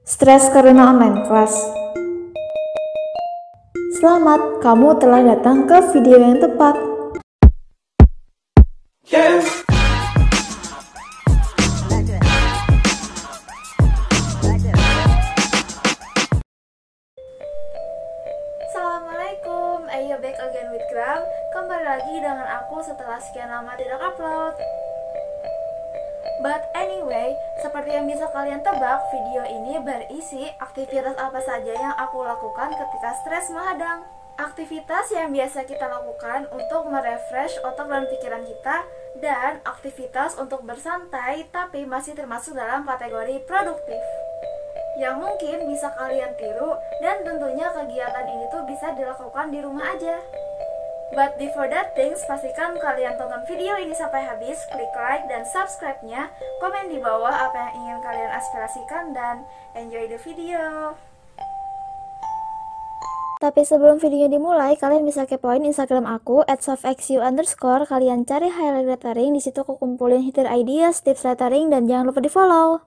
Stres karena online kelas. Selamat, kamu telah datang ke video yang tepat. Assalamualaikum, ayo back again with Gram. Kembali lagi dengan aku setelah sekian lama tidak upload. But anyway, seperti yang bisa kalian tebak, video ini berisi aktivitas apa saja yang aku lakukan ketika stres menghadang. Aktivitas yang biasa kita lakukan untuk merefresh otak dan pikiran kita, dan aktivitas untuk bersantai tapi masih termasuk dalam kategori produktif yang mungkin bisa kalian tiru, dan tentunya kegiatan ini tuh bisa dilakukan di rumah aja. But before that things, pastikan kalian tonton video ini sampai habis, klik like dan subscribe-nya, komen di bawah apa yang ingin kalian aspirasikan, dan enjoy the video. Tapi sebelum videonya dimulai, kalian bisa kepoin Instagram aku @softxu_. Kalian cari highlight lettering, di situ aku kumpulin hidden ideas, tips lettering, dan jangan lupa di follow.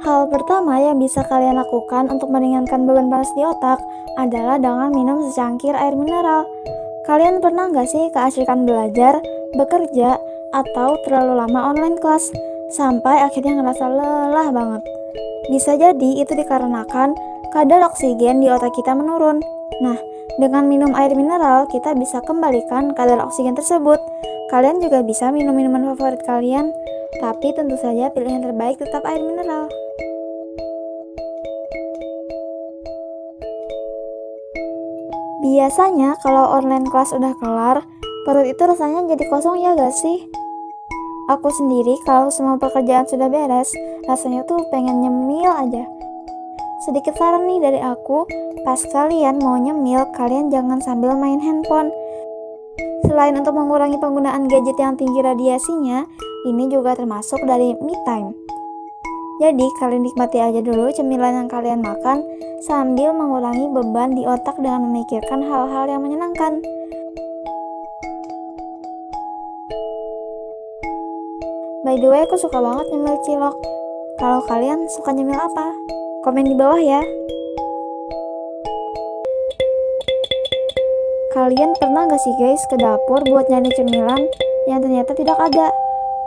Hal pertama yang bisa kalian lakukan untuk meringankan beban panas di otak adalah dengan minum secangkir air mineral. Kalian pernah nggak sih keasikan belajar, bekerja, atau terlalu lama online kelas sampai akhirnya ngerasa lelah banget? Bisa jadi itu dikarenakan kadar oksigen di otak kita menurun. Nah, dengan minum air mineral kita bisa kembalikan kadar oksigen tersebut. Kalian juga bisa minum minuman favorit kalian, tapi tentu saja pilihan terbaik tetap air mineral. Biasanya kalau online kelas udah kelar, perut itu rasanya jadi kosong, ya gak sih? Aku sendiri kalau semua pekerjaan sudah beres, rasanya tuh pengen nyemil aja. Sedikit saran nih dari aku, pas kalian mau nyemil, kalian jangan sambil main handphone. Selain untuk mengurangi penggunaan gadget yang tinggi radiasinya, ini juga termasuk dari me time. Jadi kalian nikmati aja dulu cemilan yang kalian makan sambil mengurangi beban di otak dengan memikirkan hal-hal yang menyenangkan. By the way, aku suka banget nyemil cilok. Kalau kalian suka nyemil apa? Komen di bawah ya. Kalian pernah gak sih guys ke dapur buat nyari cemilan yang ternyata tidak ada?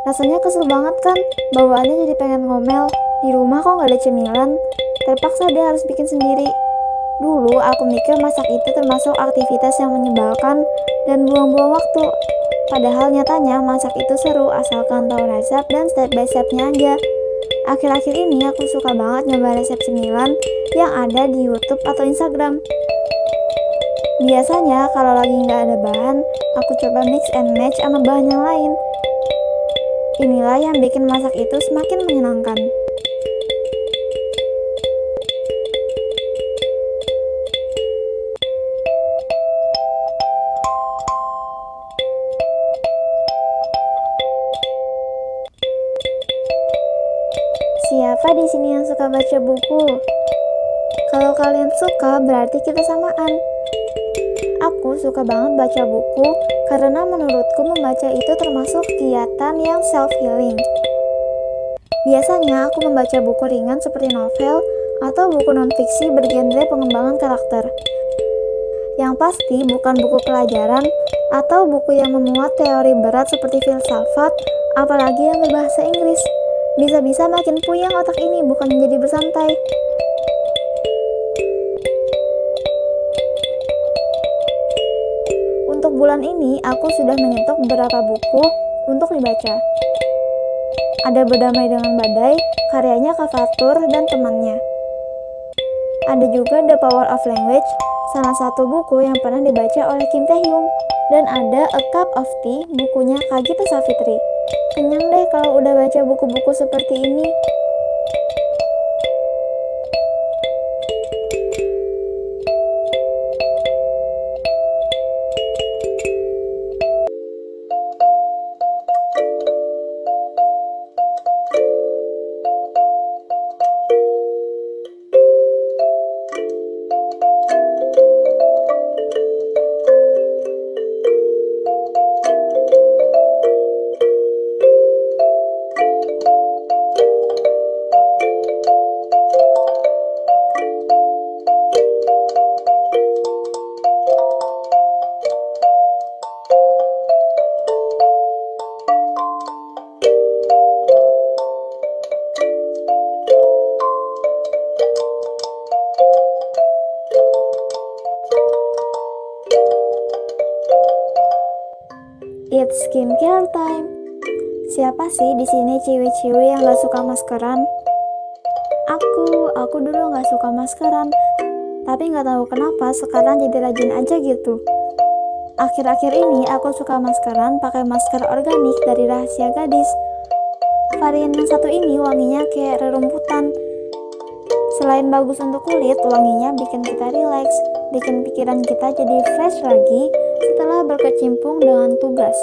Rasanya kesel banget kan, bawaannya jadi pengen ngomel. Di rumah kok gak ada cemilan, terpaksa dia harus bikin sendiri. Dulu aku mikir masak itu termasuk aktivitas yang menyebalkan dan buang-buang waktu. Padahal nyatanya masak itu seru asalkan tahu resep dan step by stepnya aja. Akhir-akhir ini aku suka banget nyoba resep cemilan yang ada di YouTube atau Instagram. Biasanya kalau lagi nggak ada bahan, aku coba mix and match sama bahan yang lain. Inilah yang bikin masak itu semakin menyenangkan. Siapa di sini yang suka baca buku? Kalau kalian suka, berarti kita samaan. Aku suka banget baca buku karena menurutku membaca itu termasuk kegiatan yang self-healing. Biasanya aku membaca buku ringan seperti novel atau buku non-fiksi bergenre pengembangan karakter. Yang pasti bukan buku pelajaran atau buku yang memuat teori berat seperti filsafat, apalagi yang berbahasa Inggris. Bisa-bisa makin puyeng otak ini, bukan menjadi bersantai. Untuk bulan ini, aku sudah menyetok beberapa buku untuk dibaca. Ada Berdamai dengan Badai, karyanya Kak Fatur dan temannya. Ada juga The Power of Language, salah satu buku yang pernah dibaca oleh Kim Tae-hyung. Dan ada A Cup of Tea, bukunya Kak Gita Savitri. Kenyang deh kalau udah baca buku-buku seperti ini. It's skincare time. Siapa sih di sini ciwi-ciwi yang gak suka maskeran? Aku dulu gak suka maskeran, tapi gak tahu kenapa sekarang jadi rajin aja gitu. Akhir-akhir ini aku suka maskeran pakai masker organik dari Rahasia Gadis. Varian yang satu ini wanginya kayak rerumputan. Selain bagus untuk kulit, wanginya bikin kita rileks, bikin pikiran kita jadi fresh lagi setelah berkecimpung dengan tugas.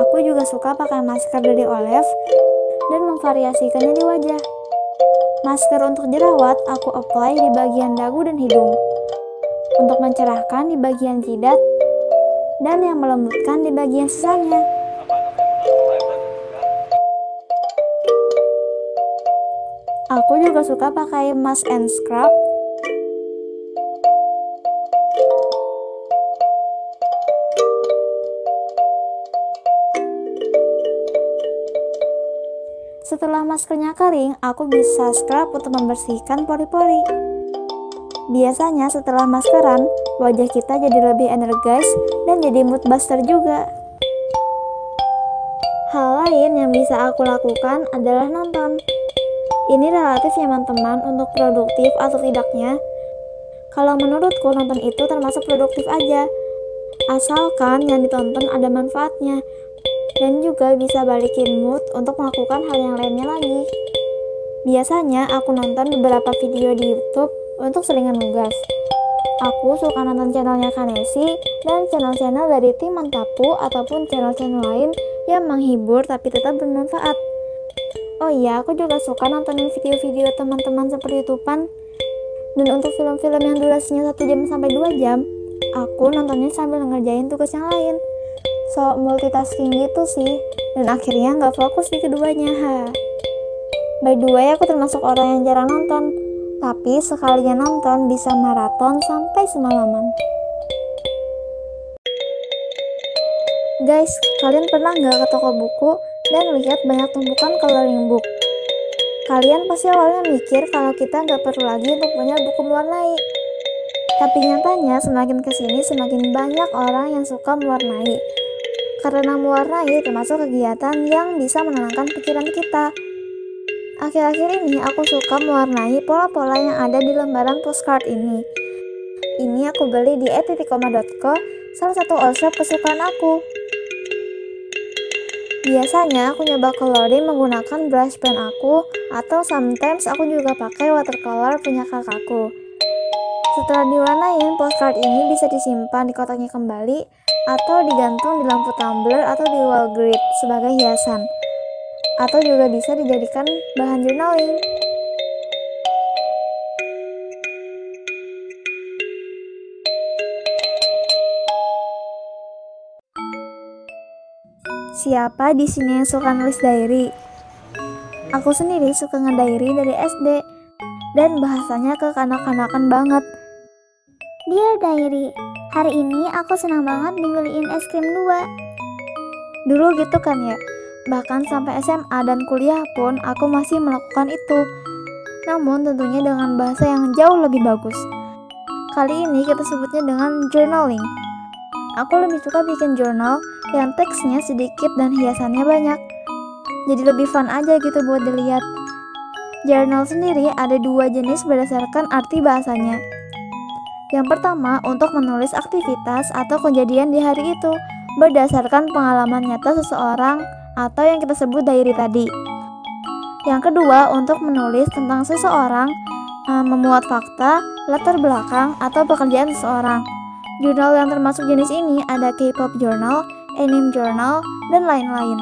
Aku juga suka pakai masker dari Olave dan memvariasikannya di wajah. Masker untuk jerawat aku apply di bagian dagu dan hidung, untuk mencerahkan di bagian jidat, dan yang melembutkan di bagian sisanya. Aku juga suka pakai mask and scrub Setelah maskernya kering, aku bisa scrub untuk membersihkan pori-pori. Biasanya setelah maskeran, wajah kita jadi lebih energis dan jadi mood booster juga. Hal lain yang bisa aku lakukan adalah nonton. Ini relatif nyaman teman untuk produktif atau tidaknya. Kalau menurutku nonton itu termasuk produktif aja, asalkan yang ditonton ada manfaatnya. Dan juga bisa balikin mood untuk melakukan hal yang lainnya lagi. Biasanya aku nonton beberapa video di YouTube untuk selingan nugas. Aku suka nonton channelnya Kanesi dan channel-channel dari tim Mantapu ataupun channel-channel lain yang menghibur tapi tetap bermanfaat. Oh iya, aku juga suka nontonin video-video teman-teman seperti YouTubean. Dan untuk film-film yang durasinya 1 jam sampai 2 jam, aku nontonnya sambil ngerjain tugas yang lain. So multitasking gitu sih, dan akhirnya nggak fokus di keduanya. By the way, aku termasuk orang yang jarang nonton, tapi sekalinya nonton bisa maraton sampai semalaman. Guys, kalian pernah nggak ke toko buku dan lihat banyak tumpukan coloring book? Kalian pasti awalnya mikir kalau kita nggak perlu lagi untuk punya buku mewarnai. Tapi nyatanya semakin kesini semakin banyak orang yang suka mewarnai. Karena mewarnai termasuk kegiatan yang bisa menenangkan pikiran kita. Akhir-akhir ini aku suka mewarnai pola-pola yang ada di lembaran postcard ini. Ini aku beli di etitikoma.co, salah satu all shop kesukaan aku. Biasanya aku nyoba coloring menggunakan brush pen aku, atau sometimes aku juga pakai watercolor punya kakakku. Setelah diwarnain, postcard ini bisa disimpan di kotaknya kembali atau digantung di lampu tumbler atau di wall grid sebagai hiasan, atau juga bisa dijadikan bahan journaling. Siapa di sini yang suka nulis diary? Aku sendiri suka nge-diary dari SD dan bahasanya kekanak-kanakan banget. Dear Diary, hari ini aku senang banget dibeliin es krim 2. Dulu gitu kan ya, bahkan sampai SMA dan kuliah pun aku masih melakukan itu. Namun tentunya dengan bahasa yang jauh lebih bagus. Kali ini kita sebutnya dengan journaling. Aku lebih suka bikin jurnal yang teksnya sedikit dan hiasannya banyak. Jadi lebih fun aja gitu buat dilihat. Journal sendiri ada 2 jenis berdasarkan arti bahasanya. Yang pertama, untuk menulis aktivitas atau kejadian di hari itu berdasarkan pengalaman nyata seseorang atau yang kita sebut diary tadi. Yang kedua, untuk menulis tentang seseorang, memuat fakta, latar belakang, atau pekerjaan seseorang. Jurnal yang termasuk jenis ini ada K-pop journal, anime journal, dan lain-lain.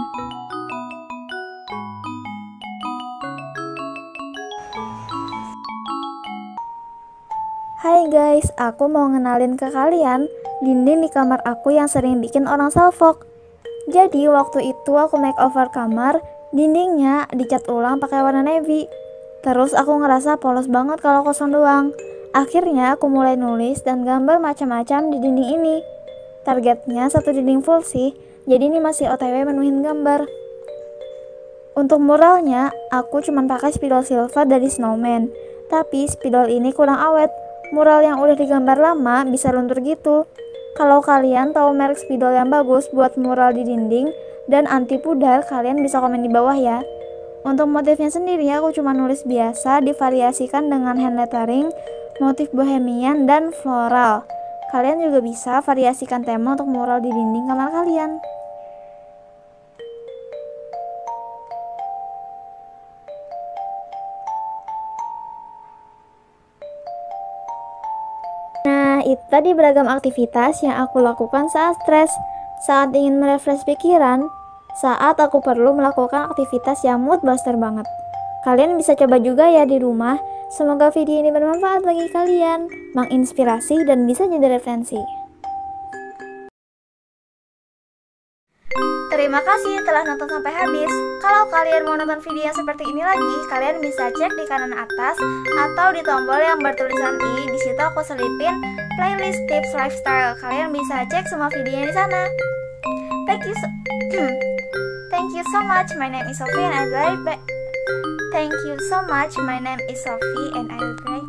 Hai guys, aku mau ngenalin ke kalian dinding di kamar aku yang sering bikin orang salfok. Jadi waktu itu aku makeover kamar, dindingnya dicat ulang pakai warna navy. Terus aku ngerasa polos banget kalau kosong doang. Akhirnya aku mulai nulis dan gambar macam-macam di dinding ini. Targetnya 1 dinding full sih, jadi ini masih OTW menuhin gambar. Untuk muralnya, aku cuma pakai spidol silver dari snowman. Tapi spidol ini kurang awet. Mural yang udah digambar lama bisa luntur gitu. Kalau kalian tahu merek spidol yang bagus buat mural di dinding dan anti pudar, kalian bisa komen di bawah ya. Untuk motifnya sendiri aku cuma nulis biasa, divariasikan dengan hand lettering, motif bohemian dan floral. Kalian juga bisa variasikan tema untuk mural di dinding kamar kalian. Nah, itu tadi beragam aktivitas yang aku lakukan saat stres, saat ingin merefresh pikiran, saat aku perlu melakukan aktivitas yang mood booster banget. Kalian bisa coba juga ya di rumah. Semoga video ini bermanfaat bagi kalian, menginspirasi dan bisa jadi referensi. Terima kasih telah nonton sampai habis. Kalau kalian mau nonton video yang seperti ini lagi, kalian bisa cek di kanan atas atau di tombol yang bertulisan i. Di situ aku selipin playlist tips lifestyle. Kalian bisa cek semua videonya di sana. Thank you so much. My name is Sophie and I'll be right back. Thank you so much. My name is Sophie and I'll be right back.